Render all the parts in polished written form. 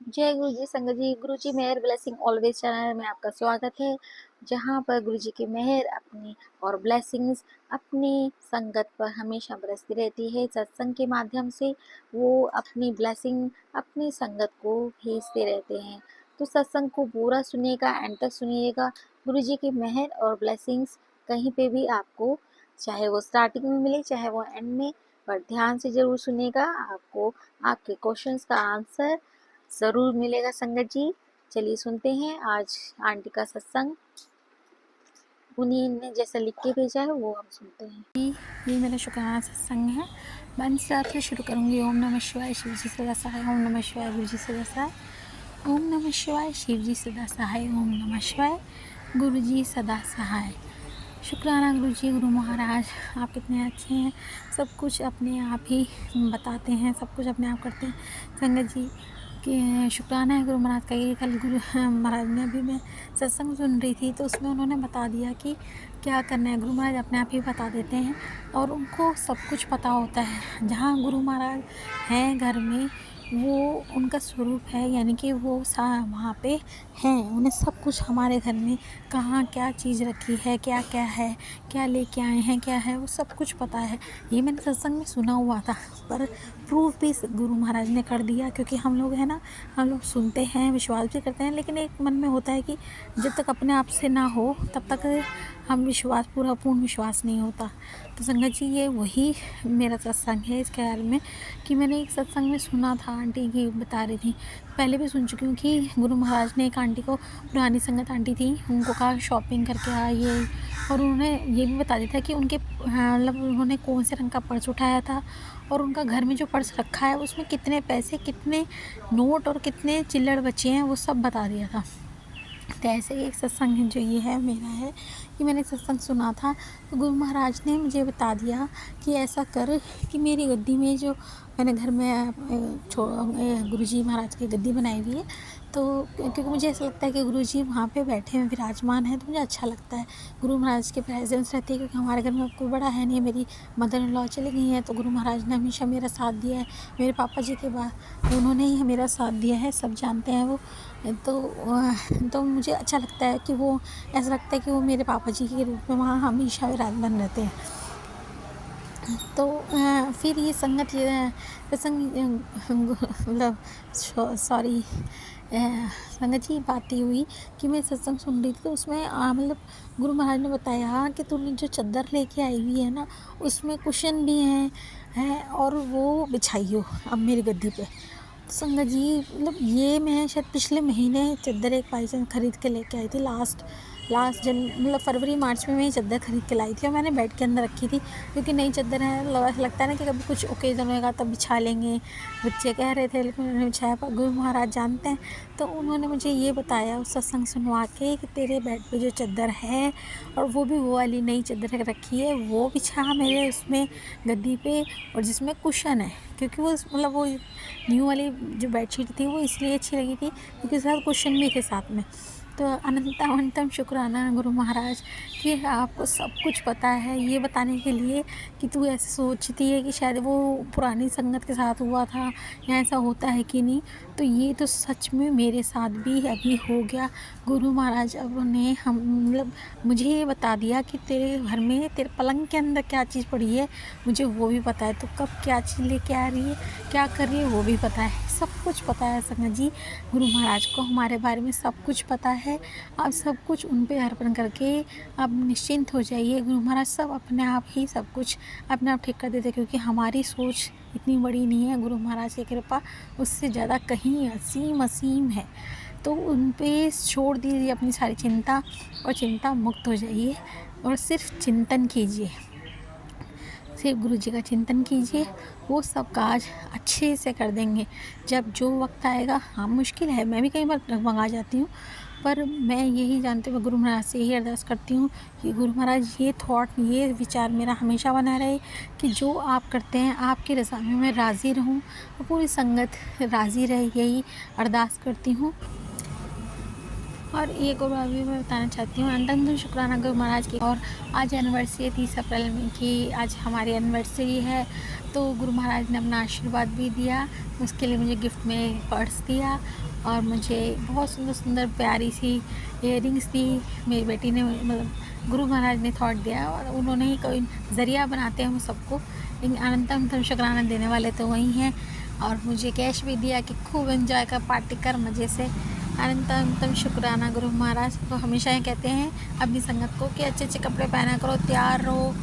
जय गुरु जी संगत जी। गुरु जी मेहर blessing always channel में आपका स्वागत है, जहां पर गुरु जी की मेहर अपनी और ब्लेसिंग्स अपनी संगत पर हमेशा बरसती रहती है। सत्संग के माध्यम से वो अपनी ब्लेसिंग अपनी संगत को भेजते रहते हैं। तो सत्संग को पूरा सुनिएगा, एंड तक सुनिएगा। गुरु जी की मेहर और ब्लेसिंग्स कहीं पे भी आपको, चाहे वो स्टार्टिंग में मिले चाहे वो एंड में, पर ध्यान से जरूर सुनिएगा। आपको आपके क्वेश्चंस का आंसर जरूर मिलेगा संगत जी। चलिए सुनते हैं आज आंटी का सत्संग। उन्हीं ने जैसा लिख के भेजा है वो हम सुनते हैं। ये मेरा शुक्राना सत्संग है। मैं इस रात से शुरू करूँगी। ओम नमः शिवाय, शिव जी सदा सहाय। ओम नमः शिवाय, गुरु जी सदा सहाय। ओम नमः शिवाय, शिव जी सदा सहाय। ओम नमः शिवाय, गुरु जी सदा सहाय। शुक्राना गुरु जी, गुरु महाराज, आप कितने अच्छे हैं। सब कुछ अपने आप ही बताते हैं, सब कुछ अपने आप करते हैं। संगत जी कि शुक्राना है गुरु महाराज का। ये कल गुरु महाराज ने, अभी मैं सत्संग सुन रही थी तो उसमें उन्होंने बता दिया कि क्या करना है। गुरु महाराज अपने आप ही बता देते हैं और उनको सब कुछ पता होता है। जहाँ गुरु महाराज हैं घर में, वो उनका स्वरूप है, यानी कि वो वहाँ पे हैं। उन्हें सब कुछ हमारे घर में कहाँ क्या चीज़ रखी है, क्या क्या है, क्या लेके आए हैं, क्या है, वो सब कुछ पता है। ये मैंने सत्संग में सुना हुआ था, पर प्रूफ भी गुरु महाराज ने कर दिया। क्योंकि हम लोग हैं ना, हम लोग सुनते हैं, विश्वास भी करते हैं, लेकिन एक मन में होता है कि जब तक अपने आप से ना हो तब तक हम विश्वास, पूरा पूर्ण विश्वास नहीं होता। तो संगत जी, ये वही मेरा सत्संग है इस ख्याल में कि मैंने एक सत्संग में सुना था, आंटी की बता रही थी, पहले भी सुन चुकी हूँ कि गुरु महाराज ने एक आंटी को, पुरानी संगत आंटी थी, उनको कहा शॉपिंग करके आइए, और उन्होंने ये भी बता दिया था कि उनके मतलब उन्होंने कौन से रंग का पर्स उठाया था और उनका घर में जो पर्स रखा है उसमें कितने पैसे, कितने नोट और कितने चिल्लड़ बचे हैं, वो सब बता दिया था। तो ऐसे ही एक सत्संग है जो ये है मेरा है कि मैंने सत्संग सुना था तो गुरु महाराज ने मुझे बता दिया कि ऐसा कर कि मेरी गद्दी में, जो मैंने घर में गुरु जी महाराज की गद्दी बनाई हुई है, तो क्योंकि मुझे ऐसा लगता है कि गुरु जी वहाँ पे बैठे हैं, विराजमान हैं, तो मुझे अच्छा लगता है गुरु महाराज के प्रेजेंस रहती है। क्योंकि हमारे घर में कोई बड़ा है नहीं, मेरी मदर इन लॉ चली गई हैं, तो गुरु महाराज ने हमेशा मेरा साथ दिया है। मेरे पापा जी के बाद उन्होंने ही मेरा साथ दिया है, सब जानते हैं वो। तो मुझे अच्छा लगता है कि वो, ऐसा लगता है कि वो मेरे पापा जी के रूप में वहाँ हमेशा विराजमान रहते हैं। तो फिर ये संगत, ये प्रसंग, मतलब सॉरी, संगत जी बात ये हुई कि मैं सत्संग सुन रही थी तो उसमें मतलब गुरु महाराज ने बताया कि तुमने जो चादर लेके आई हुई है ना, उसमें कुशन भी हैं और वो बिछाइयो अब मेरी गद्दी पे। तो संगत जी, मतलब ये मैं शायद पिछले महीने चादर एक बाईचांस खरीद के लेके आई थी, लास्ट मतलब फरवरी मार्च में मैं ये चादर खरीद के लाई थी और मैंने बेड के अंदर रखी थी। क्योंकि नई चादर है, लगता है ना कि कभी कुछ ओकेजन होगा तब बिछा लेंगे। बच्चे कह रहे थे, लेकिन उन्होंने बिछाया, पर गुरु महाराज जानते हैं। तो उन्होंने मुझे ये बताया उस सत्संग सुनवा के कि तेरे बेड पे जो चादर है, और वो भी वो वाली नई चादर रखी है, वो बिछा मेरे उसमें गद्दी पे, और जिसमें कुशन है। क्योंकि वो मतलब वो न्यू वाली जो बेडशीट थी वो इसलिए अच्छी लगी थी क्योंकि साथ कुशन भी थे साथ में। तो अनंतम शुक्राना गुरु महाराज कि आपको सब कुछ पता है, ये बताने के लिए कि तू ऐसे सोचती है कि शायद वो पुरानी संगत के साथ हुआ था या ऐसा होता है कि नहीं। तो ये तो सच में मेरे साथ भी अभी हो गया। गुरु महाराज अब ने हम मतलब मुझे ये बता दिया कि तेरे घर में, तेरे पलंग के अंदर क्या चीज़ पड़ी है, मुझे वो भी पता है। तो कब क्या चीज़ लेके आ रही है, क्या कर रही है, वो भी पता है। सब कुछ पता है संगत जी, गुरु महाराज को हमारे बारे में सब कुछ पता है। आप सब कुछ उन पे अर्पण करके आप निश्चिंत हो जाइए। गुरु महाराज सब अपने आप ही सब कुछ अपने आप ठीक कर देते, क्योंकि हमारी सोच इतनी बड़ी नहीं है। गुरु महाराज की कृपा उससे ज़्यादा कहीं असीम है। तो उन पे छोड़ दीजिए अपनी सारी चिंता और चिंता मुक्त हो जाइए और सिर्फ चिंतन कीजिए, सिर्फ गुरु जी का चिंतन कीजिए, वो सब काज अच्छे से कर देंगे जब जो वक्त आएगा। हाँ, मुश्किल है, मैं भी कई बार डगमगा जाती हूँ, पर मैं यही जानती हूँ, गुरु महाराज से यही अरदास करती हूँ कि गुरु महाराज ये थॉट, ये विचार मेरा हमेशा बना रहे कि जो आप करते हैं आपकी रज़ा में मैं राज़ी रहूँ और पूरी संगत राज़ी रहे, यही अरदास करती हूँ। और एक और बात भी मैं बताना चाहती हूँ, अनंत शुक्राना गुरु महाराज की। और आज एनिवर्सरी है 30 अप्रैल में की, आज हमारी एनिवर्सरी है, तो गुरु महाराज ने अपना आशीर्वाद भी दिया। उसके लिए मुझे गिफ्ट में पर्स दिया और मुझे बहुत सुंदर सुंदर प्यारी सी इयररिंग्स दी। मेरी बेटी ने, मतलब गुरु महाराज ने थॉट दिया और उन्होंने ही कोई ज़रिया बनाते हैं हम सबको, लेकिन अनंतम शुक्राना देने वाले तो वही हैं। और मुझे कैश भी दिया कि खूब एंजॉय कर, पार्टी कर मज़े से। अनंतम शुक्राना गुरु महाराज। तो हमेशा ये कहते हैं अपनी संगत को कि अच्छे अच्छे कपड़े पहना करो, तैयार रहो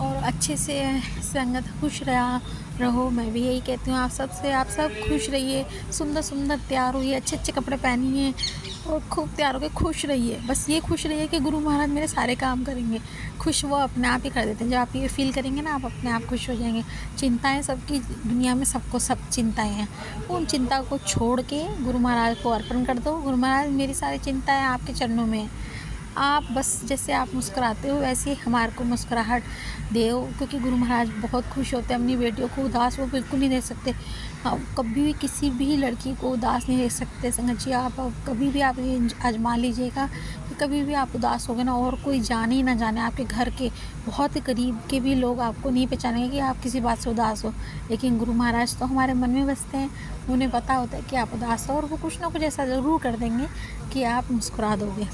और अच्छे से संगत खुश रहो। मैं भी यही कहती हूँ आप सब से, आप सब खुश रहिए, सुंदर सुंदर तैयार होइए, अच्छे अच्छे कपड़े पहनिए और खूब तैयार होकर खुश रहिए। बस ये खुश रहिए कि गुरु महाराज मेरे सारे काम करेंगे। खुश वो अपने आप ही कर देते हैं। जब आप ये फील करेंगे ना, आप अपने आप खुश हो जाएंगे। चिंताएं सबकी दुनिया में, सबको सब चिंताएं हैं, उन चिंता को छोड़ के गुरु महाराज को अर्पण कर दो। गुरु महाराज मेरी सारी चिंताएं आपके चरणों में हैं। आप बस जैसे आप मुस्कुराते हो वैसे ही हमारे को मुस्कुराहट दो, क्योंकि गुरु महाराज बहुत खुश होते हैं अपनी बेटियों को। उदास वो बिल्कुल नहीं देख सकते। कभी भी किसी भी लड़की को उदास नहीं देख सकते। संगत जी, आप कभी भी आप ये आजमा लीजिएगा कि कभी भी आप उदास हो गए ना, और कोई जाने ही ना जाने, आपके घर के बहुत करीब के भी लोग आपको नहीं पहचानेंगे कि आप किसी बात से उदास हो। लेकिन गुरु महाराज तो हमारे मन में बसते हैं, उन्हें पता होता है कि आप उदास हो, और वो कुछ ना कुछ ऐसा ज़रूर कर देंगे कि आप मुस्कुरा दोगे।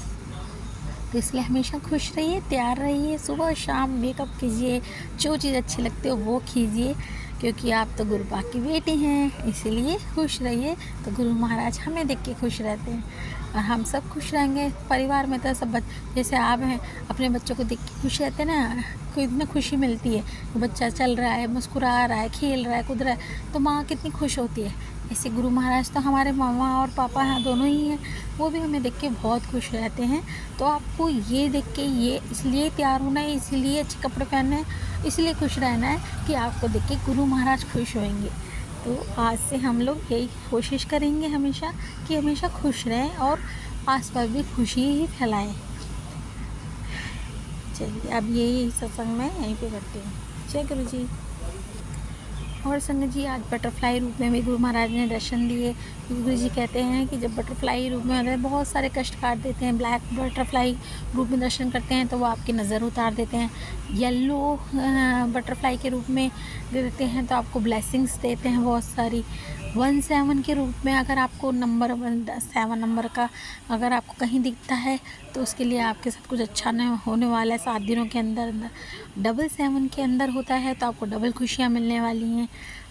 तो इसलिए हमेशा खुश रहिए, तैयार रहिए, सुबह शाम मेकअप कीजिए, जो चीज़ अच्छी लगती है वो कीजिए, क्योंकि आप तो गुरु पाक की बेटी हैं, इसीलिए खुश रहिए। तो गुरु महाराज हमें देख के खुश रहते हैं और हम सब खुश रहेंगे। परिवार में तो सब जैसे आप हैं, अपने बच्चों को देख के खुश रहते हैं ना, को इतनी खुशी मिलती है। बच्चा चल रहा है, मुस्कुरा रहा है, खेल रहा है, कूद रहा है, तो माँ कितनी खुश होती है। ऐसे गुरु महाराज तो हमारे मामा और पापा हैं, दोनों ही हैं, वो भी हमें देख के बहुत खुश रहते हैं। तो आपको ये देख के ये इसलिए तैयार होना है, इसलिए अच्छे कपड़े पहनना है, इसलिए खुश रहना है कि आपको देख के गुरु महाराज खुश होंगे। तो आज से हम लोग यही कोशिश करेंगे हमेशा कि हमेशा खुश रहें और आसपास भी खुशी ही फैलाएं। चलिए, अब यही सत्संग मैं यहीं पे करती हूँ। जय गुरु जी। और संगत जी, आज बटरफ्लाई रूप में भी गुरु महाराज ने दर्शन दिए। गुरु जी कहते हैं कि जब बटरफ्लाई रूप में आते हैं, बहुत सारे कष्ट काट देते हैं। ब्लैक बटरफ्लाई रूप में दर्शन करते हैं तो वो आपकी नज़र उतार देते हैं। येलो बटरफ्लाई के रूप में देते हैं तो आपको ब्लेसिंग्स देते हैं बहुत सारी। 17 के रूप में अगर आपको नंबर 7 नंबर का अगर आपको कहीं दिखता है तो उसके लिए आपके साथ कुछ अच्छा नहीं होने वाला है 7 दिनों के अंदर अंदर। 777 के अंदर होता है तो आपको डबल खुशियाँ मिलने वाली हैं।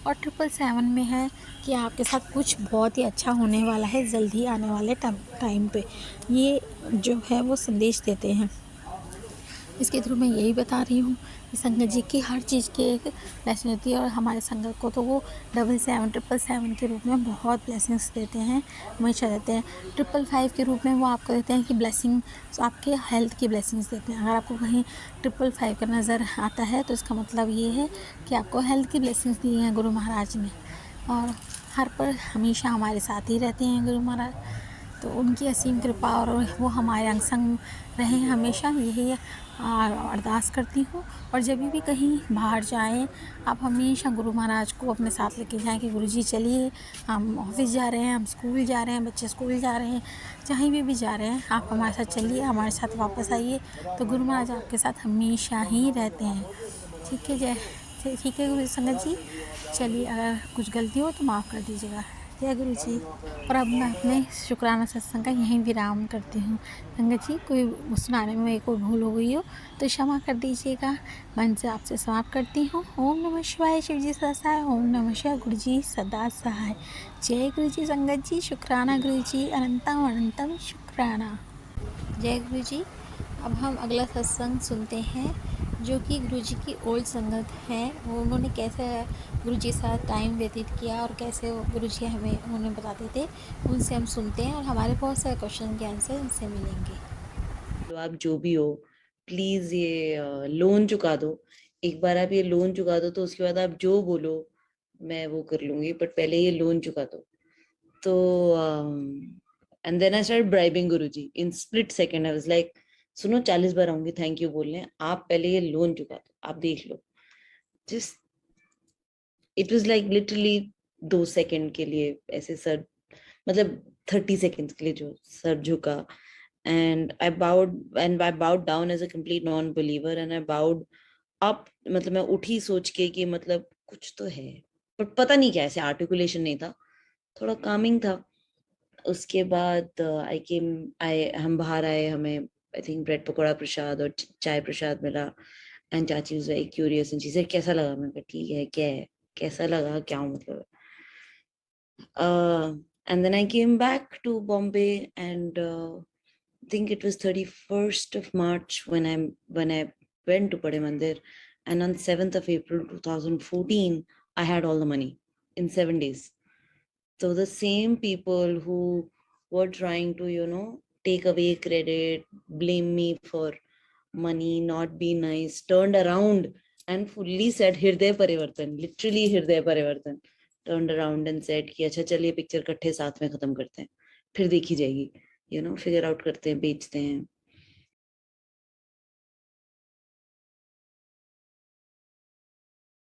और 777 में है कि आपके साथ कुछ बहुत ही अच्छा होने वाला है जल्दी आने वाले टाइम पे। ये जो है वो संदेश देते हैं। इसके थ्रू मैं यही बता रही हूँ कि संगत जी की हर चीज़ की एक ब्लेसिंग होती है, और हमारे संगत को तो वो 777 के रूप में बहुत ब्लेसिंग्स देते हैं, हमेशा देते हैं। 555 के रूप में वो आपको देते हैं कि ब्लेसिंग, आपके हेल्थ की ब्लेसिंग्स देते हैं। अगर आपको कहीं 555 का नज़र आता है तो इसका मतलब ये है कि आपको हेल्थ की ब्लेसिंग्स दी हैं गुरु महाराज ने, और हर पर हमेशा हमारे साथ ही रहते हैं गुरु महाराज। तो उनकी असीम कृपा और वो हमारे अंग संग रहें हमेशा, यही अरदास करती हूँ। और जब भी कहीं बाहर जाएं, आप हमेशा गुरु महाराज को अपने साथ लेके जाएं कि गुरु जी चलिए, हम ऑफिस जा रहे हैं, हम स्कूल जा रहे हैं, बच्चे स्कूल जा रहे हैं, जहीं भी जा रहे हैं, आप हमारे साथ चलिए, हमारे साथ वापस आइए। तो गुरु महाराज आपके साथ हमेशा ही रहते हैं। ठीक है, ठीक है गुरु संगत जी। चलिए, अगर कुछ गलती हो तो माफ़ कर दीजिएगा। जय गुरु जी। और अब मैं अपने शुक्राना सत्संग का यहीं विराम करती हूँ। संगत जी, कोई सुनाने में कोई भूल हो गई हो तो क्षमा कर दीजिएगा। मन से आपसे समाप्त करती हूँ। ओम नमः शिवाय, शिव जी सदा सहाय। ओम नमः शिवाय, गुरु जी सदा सहाय। जय गुरु जी संगत जी। शुक्राना गुरु जी, अनंतम अनंतम शुक्राना। जय गुरु जी। अब हम अगला सत्संग सुनते हैं, जो कि गुरु जी की ओल्ड संगत है। वो उन्होंने कैसे गुरु जी के साथ टाइम व्यतीत किया और कैसे गुरु जी हमें उन्हें बताते थे, उनसे हम सुनते हैं और हमारे बहुत सारे क्वेश्चन के आंसर उनसे मिलेंगे। तो आप जो भी हो, प्लीज ये लोन चुका दो। एक बार आप ये लोन चुका दो तो उसके बाद आप जो बोलो मैं वो कर लूंगी, बट पहले ये लोन चुका दो। तो and then I start bribing Guruji in split second. I was like, सुनो 40 बार आऊंगी थैंक यू बोलने, आप पहले ये लोन चुका दो, आप देख लो। Just it was like literally 2 second के लिए ऐसे सर, मतलब 30 सेकंड्स के लिए जो सर झुका। and I bowed down as a complete non-believer, and I bowed up, मतलब मैं उठी सोच के कि मतलब कुछ तो है, पर पता नहीं क्या, ऐसे आर्टिकुलेशन नहीं था, थोड़ा कामिंग था। उसके बाद आई हम बाहर आए, हमें आई थिंक ब्रेड पकौड़ा प्रसाद और चाय प्रसाद मिला, एंड चाची was very curious and she said कैसा लगा, मैं कहा ठीक है, क्या है, कैसा लगा, क्या मतलब and then I came back to Bombay, and I think it was 31st of March when I went to Pade Mandir, and on 7th of April 2014 I had all the money in 7 days. So the same people who were trying to, take away credit, blame me for money, not be nice, turned around and fully said Hirday Parivartan, literally Hirday Parivartan, turned around and said कि अच्छा चलिए picture इकट्ठे साथ में खत्म करते हैं, फिर देखी जाएगी, फिगर आउट करते हैं, बेचते हैं,